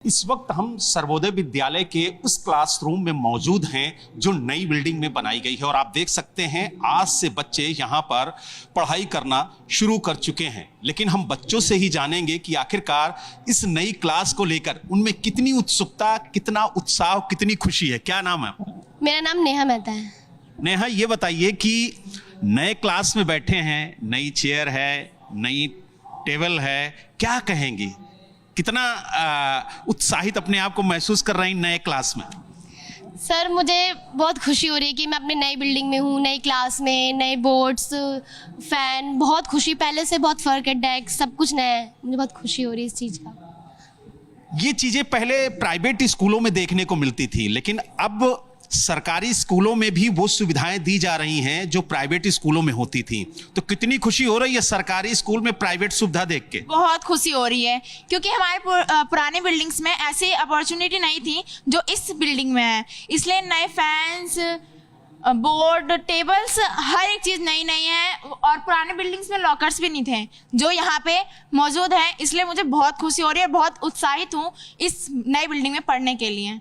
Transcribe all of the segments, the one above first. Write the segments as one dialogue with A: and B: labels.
A: इस वक्त हम सर्वोदय विद्यालय के उस क्लासरूम में मौजूद हैं जो नई बिल्डिंग में बनाई गई है और आप देख सकते हैं आज से बच्चे यहाँ पर पढ़ाई करना शुरू कर चुके हैं। लेकिन हम बच्चों से ही जानेंगे कि आखिरकार इस नई क्लास को लेकर उनमें कितनी उत्सुकता, कितना उत्साह, कितनी खुशी है। क्या नाम है?
B: मेरा नाम नेहा मेहता है।
A: नेहा, ये बताइए कि नए क्लास में बैठे हैं, नई चेयर है, नई टेबल है, क्या कहेंगी? कितना उत्साहित अपने आप को महसूस कर रही हैं नए क्लास में?
B: सर, मुझे बहुत खुशी हो रही है कि मैं अपने नई बिल्डिंग में हूँ, नई क्लास में, नए बोर्ड्स, फैन, बहुत खुशी। पहले से बहुत फ़र्क है, डेस्क सब कुछ नया है। मुझे बहुत खुशी हो रही है इस चीज़ का।
A: ये चीज़ें पहले प्राइवेट स्कूलों में देखने को मिलती थी, लेकिन अब सरकारी स्कूलों में भी वो सुविधाएं दी जा रही हैं जो प्राइवेट स्कूलों में होती थी। तो कितनी खुशी हो रही है सरकारी स्कूल में प्राइवेट सुविधा देख के?
C: बहुत खुशी हो रही है, क्योंकि हमारे पुराने बिल्डिंग्स में ऐसी अपॉर्चुनिटी नहीं थी जो इस बिल्डिंग में है। इसलिए नए फैंस, बोर्ड, टेबल्स, हर एक चीज़ नई नई है और पुराने बिल्डिंग्स में लॉकर्स भी नहीं थे जो यहाँ पे मौजूद हैं। इसलिए मुझे बहुत खुशी हो रही है, बहुत उत्साहित हूँ इस नई बिल्डिंग में पढ़ने के लिए।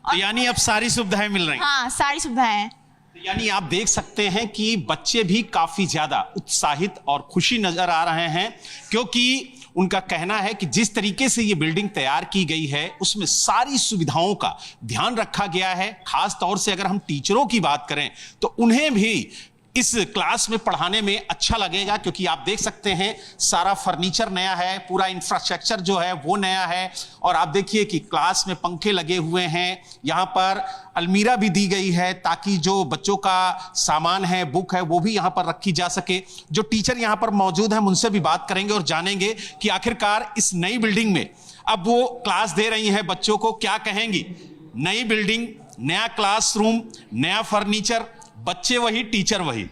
A: तो यानी अब सारी सुविधाएं मिल रही हैं?
C: हाँ, सारी सुविधाएं हैं।
A: तो यानी आप देख सकते हैं कि बच्चे भी काफी ज्यादा उत्साहित और खुशी नजर आ रहे हैं, क्योंकि उनका कहना है कि जिस तरीके से ये बिल्डिंग तैयार की गई है उसमें सारी सुविधाओं का ध्यान रखा गया है। खास तौर से अगर हम टीचरों की बात करें तो उन्हें भी इस क्लास में पढ़ाने में अच्छा लगेगा, क्योंकि आप देख सकते हैं सारा फर्नीचर नया है, पूरा इंफ्रास्ट्रक्चर जो है वो नया है। और आप देखिए कि क्लास में पंखे लगे हुए हैं, यहाँ पर अलमीरा भी दी गई है ताकि जो बच्चों का सामान है, बुक है, वो भी यहाँ पर रखी जा सके। जो टीचर यहाँ पर मौजूद हैं उनसे भी बात करेंगे और जानेंगे कि आखिरकार इस नई बिल्डिंग में अब वो क्लास दे रही हैं बच्चों को। क्या कहेंगी? नई बिल्डिंग, नया क्लासरूम, नया फर्नीचर, बच्चे वही, टीचर वही।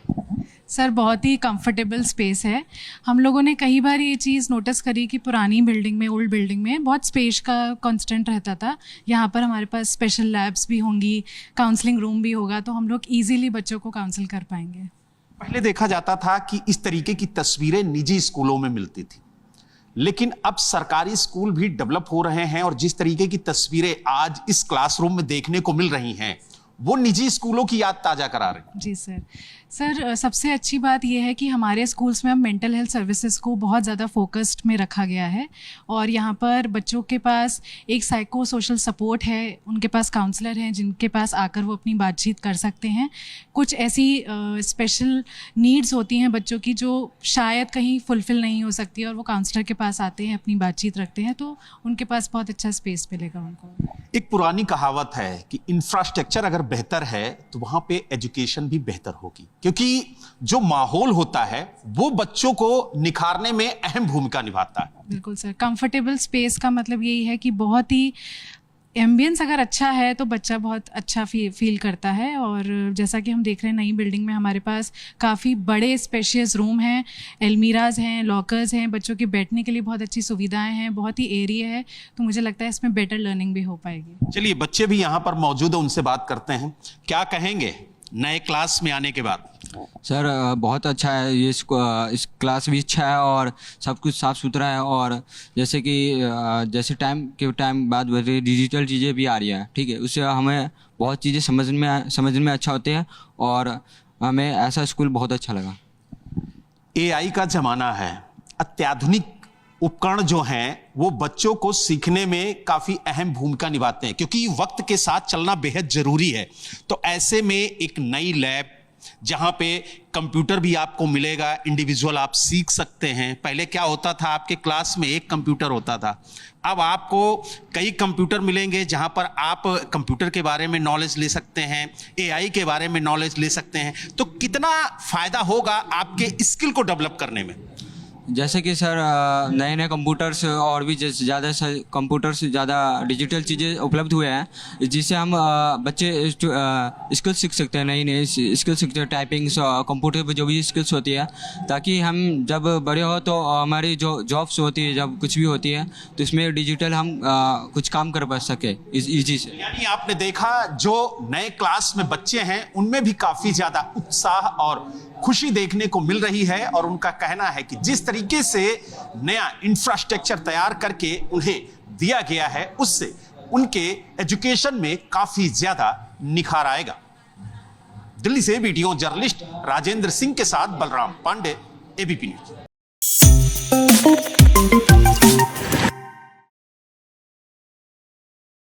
D: सर, बहुत ही कंफर्टेबल स्पेस है। हम लोगों ने कई बार ये चीज़ नोटिस करी कि पुरानी बिल्डिंग में, ओल्ड बिल्डिंग में बहुत स्पेस का कांस्टेंट रहता था। यहाँ पर हमारे पास स्पेशल लैब्स भी होंगी, काउंसलिंग रूम भी होगा, तो हम लोग इजीली बच्चों को काउंसिल कर पाएंगे।
A: पहले देखा जाता था कि इस तरीके की तस्वीरें निजी स्कूलों में मिलती थी, लेकिन अब सरकारी स्कूल भी डेवलप हो रहे हैं और जिस तरीके की तस्वीरें आज इस क्लासरूम में देखने को मिल रही हैं वो निजी स्कूलों की याद ताजा करा रहे हैं।
D: जी सर, सबसे अच्छी बात यह है कि हमारे स्कूल्स में अब मेंटल हेल्थ सर्विसेज को बहुत ज़्यादा फोकस्ड में रखा गया है और यहाँ पर बच्चों के पास एक साइको सोशल सपोर्ट है, उनके पास काउंसलर हैं जिनके पास आकर वो अपनी बातचीत कर सकते हैं। कुछ ऐसी स्पेशल नीड्स होती हैं बच्चों की जो शायद कहीं फुलफिल नहीं हो सकती और वो काउंसलर के पास आते हैं, अपनी बातचीत रखते हैं, तो उनके पास बहुत अच्छा स्पेस मिलेगा उनको।
A: एक पुरानी कहावत है कि इंफ्रास्ट्रक्चर अगर बेहतर है तो वहां पे एजुकेशन भी बेहतर होगी, क्योंकि जो माहौल होता है वो बच्चों को निखारने में अहम भूमिका निभाता है।
D: बिल्कुल सर, कंफर्टेबल स्पेस का मतलब यही है कि बहुत ही एम्बियंस अगर अच्छा है तो बच्चा बहुत अच्छा फील करता है। और जैसा कि हम देख रहे हैं नई बिल्डिंग में हमारे पास काफ़ी बड़े स्पेशियस रूम हैं, एलमीराज हैं, लॉकर्स हैं, बच्चों के बैठने के लिए बहुत अच्छी सुविधाएं हैं, बहुत ही एरिया है, तो मुझे लगता है इसमें बेटर लर्निंग भी हो पाएगी।
A: चलिए, बच्चे भी यहाँ पर मौजूद है, उनसे बात करते हैं। क्या कहेंगे नए क्लास में आने के बाद?
E: सर, बहुत अच्छा है, ये इस क्लास भी अच्छा है और सब कुछ साफ़ सुथरा है। और जैसे कि जैसे टाइम बाद डिजिटल चीज़ें भी आ रही है, ठीक है, उससे हमें बहुत चीज़ें समझने में अच्छा होते हैं और हमें ऐसा स्कूल बहुत अच्छा लगा।
A: AI का ज़माना है, अत्याधुनिक उपकरण जो हैं वो बच्चों को सीखने में काफ़ी अहम भूमिका निभाते हैं, क्योंकि वक्त के साथ चलना बेहद ज़रूरी है। तो ऐसे में एक नई लैब जहाँ पे कंप्यूटर भी आपको मिलेगा, इंडिविजुअल आप सीख सकते हैं। पहले क्या होता था, आपके क्लास में एक कंप्यूटर होता था, अब आपको कई कंप्यूटर मिलेंगे जहाँ पर आप कंप्यूटर के बारे में नॉलेज ले सकते हैं, AI के बारे में नॉलेज ले सकते हैं। तो कितना फ़ायदा होगा आपके स्किल को डेवलप करने में?
E: जैसे कि सर, नए नए कंप्यूटर्स और भी ज़्यादा कंप्यूटर्स, ज़्यादा डिजिटल चीज़ें उपलब्ध हुए हैं जिससे हम बच्चे स्किल सीख सकते हैं, नई नई स्किल सीखते हैं, टाइपिंग्स, कंप्यूटर पर जो भी स्किल्स होती है, ताकि हम जब बड़े हो तो हमारी जो जॉब्स होती है, जब कुछ भी होती है तो इसमें डिजिटल हम कुछ काम कर पा सके ईजी से।
A: यानी आपने देखा जो नए क्लास में बच्चे हैं उनमें भी काफ़ी ज़्यादा उत्साह और खुशी देखने को मिल रही है और उनका कहना है कि जिस तरीके से नया इंफ्रास्ट्रक्चर तैयार करके उन्हें दिया गया है उससे उनके एजुकेशन में काफी ज्यादा निखार आएगा। दिल्ली से वीडियो जर्नलिस्ट राजेंद्र सिंह के साथ बलराम पांडे, एबीपी न्यूज।